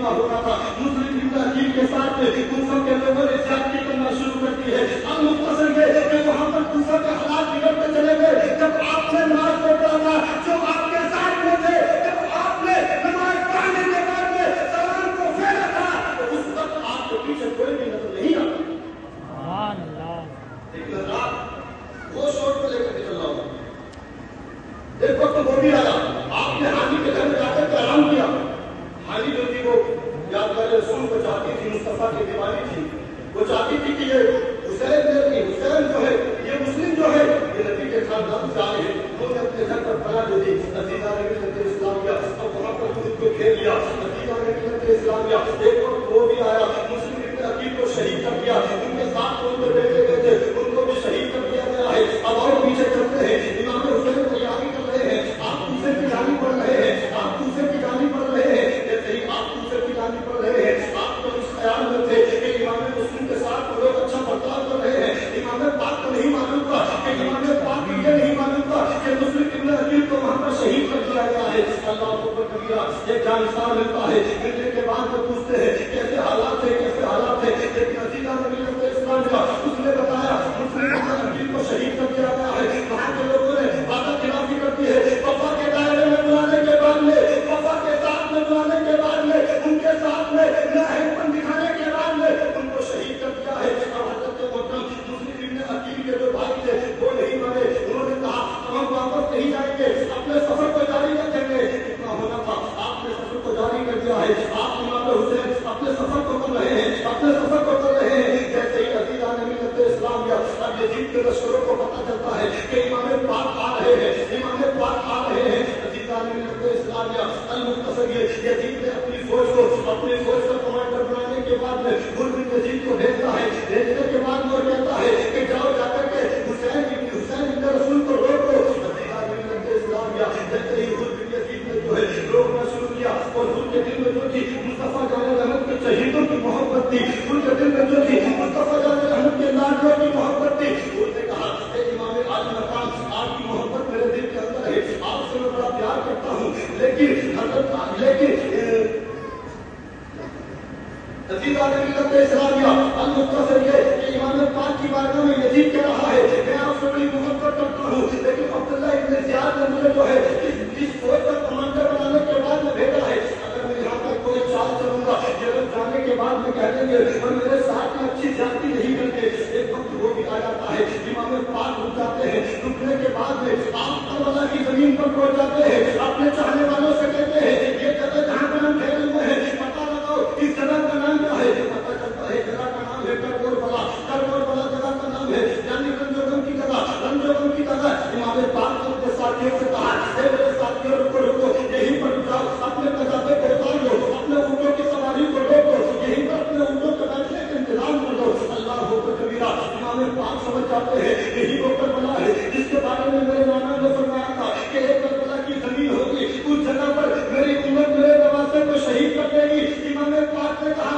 کا ہونا تھا. مسلم ابن عقیل کے ساتھ کوفہ کے لوگوں نے زیادتی کرنا شروع کر دی ہے. اب مختصر یہ کہ وہاں پر کوفہ کے حالات بگڑتے چلے گئے. جب آپ نے نماز کو پڑھا جو آپ کے ساتھ میں تھے, جب آپ نے نماز پڑھنے کے بعد میں سلام کو پھیرا تھا تو اس وقت آپ کے پیچھے کوئی بھی نظر نہیں آتا. سبحان اللہ. لیکن رات وہ شور کو لے کر چل رہا ہوں. ایک وقت وہ بھی آیا, آپ نے حاجی کے گھر میں جا کر آرام کیا. حاجی جو تھی وہ یادگار رسول کو چاہتی تھی, مصطفیٰ کی دیوانی تھی. وہ چاہتی تھی کہ یہ حسین جو ہے, یہ مسلم جو ہے, یہ نبی کے خاندان سے آئے ہیں. انہوں نے اپنے گھر پر پناہ دے دی. عزیزان ملت اسلامیہ, اب وہاں پر خود کو گھیر لیا. عزیزان ملت اسلامیہ, ایک وقت وہ بھی آیا, مسلم ابن عقیل کو شہید کر دیا. ان کے ساتھ ان کے بیٹے گئے تھے, ان کو بھی شہید کر دیا گیا ہے. اب اور پیچھے چلتے ہیں. امام حسین تیاری کر رہے ہیں, آپ دوسرے کی جانب پڑھ رہے ہیں, آپ دوسرے کی جانب پڑھ رہے ہیں. ایسے ہی آپ دوسرے کی جانب پڑھ رہے ہیں. آپ تو اس خیال میں تھے کہ امام مسلم کے ساتھ لوگ اچھا برتاؤ کر رہے ہیں. امام پاک کو نہیں معلوم تھا کہ امام پاک کو یہ نہیں معلوم تھا کہ مسلم ابن عقیل کو وہاں پر شہید کر دیا گیا ہے. اللہ اکبر کبیرہ. ایک جانشار ملتا ہے, ملنے کے بعد وہ پوچھتے ہیں کیسے حالات ہے, کیسے حالات ہے. لیکن عزیزان ملت اسلام کا اس نے بتایا مسلم ابن عقیل کو شہید کر دیا گیا ہے. وہاں کے لوگوں نے وعدہ خلافی کر دی ہے. وفا کے دائرے میں بلانے کے بعد میں, وفا کے ساتھ میں بلانے کے بعد میں, ان کے ساتھ میں لاہن دکھانے کے بعد میں ان کو شہید کر دیا ہے. اور حضرت محترم مسلم ابن عقیل کے جو بھائی تھے وہ نہیں مرے. انہوں نے کہا ہم واپس نہیں جائیں گے, اپنے سفر کو جاری رکھیں گے. اتنا ہونا تھا, آپ نے سفر کو جاری کر دیا ہے. آپ امام حسین اپنے سفر کو کر رہے ہیں, اپنے سفر کو کر رہے ہیں. جیسے ہی عزیزان ملت اسلامیہ, اب یزید کے لشکروں کو پتہ چلتا ہے کہ امام پاک آ رہے ہیں, امام پاک آ رہے ہیں. عزیزان ملت اسلامیہ, المختصر یزید نے اپنی فوج کا کمانڈر بنانے کے بعد میں ملک یزید کو بھیجتا ہے. بھیجنے کے بعد وہ کہتا ہے کہ جاؤ جا کر کے حسین ابن رسول کو روکو. عزیزان ملت اسلامیہ, جیسے ہی ملک یزید نے جو ہے روکنا شروع کیا, اور ان کے دل میں جو تھی مصطفیٰ جان رحمت کے شہیدوں کی محبت تھی, ان کے دل میں جو تھی مصطفیٰ جان رحمت کے لاڈلوں کی محبت تھی. انہوں نے کہا اے امام عالی مقام, آپ کی محبت میرے دل کے اندر ہے, آپ سے میں بڑا پیار کرتا ہوں. لیکن عزیزان ملت اسلامیہ, المختصر یہ کہ امام پاک کی بارگاہ میں یزید کہہ رہا ہے میں آپ سے بڑی محبت کرتا ہوں, لیکن عبداللہ ابن زیاد نے مجھے جو ہے اس فوج کا کمانڈر بنانے کے بعد میں بھیجا ہے. اگر میں یہاں تک کوئی چال چلوں گا, یہ لوگ جانے کے بعد میں کہہ دیں گے اور میرے ساتھ میں اچھی زیادتی نہیں کرتے. ایک وقت وہ بھی آ جاتا ہے, امام پاک رک جاتے ہیں. رکنے کے بعد میں آپ کربلا کی زمین پر پہنچ جاتے ہیں. اپنے چاہنے والوں سے کہتے ہیں یہ جگہ جہاں پر ہم ٹھہرے ہوئے ہیں پتہ لگاؤ اس جگہ کا نام کیا ہے. پتہ چلتا ہے جگہ کا نام ہے کربلا. کربلا جگہ کا نام ہے, یعنی رنجوگم کی جگہ, رنجوگم کی جگہ. امام پاک نے اپنے ساتھیوں سے کہا اے میرے ساتھیوں رکو, یہیں پر جاؤ, اپنے قصابے کو اتار لو, اپنے اونٹوں کی سواری کو روکو, یہیں پر اپنے اونٹوں کے بیٹھنے کا انتظام کر دو. اللہ اکبر کبیرہ. امام پاک سمجھ جاتے ہیں یہی وہ کربلا ہے جس کے بارے میں میرے نانا نے فرمایا تھا کہ ایک کربلا کی زمین ہوگی, اس جگہ پر میری امت میرے نواسے کو شہید کر دے گی. امام پاک نے کہا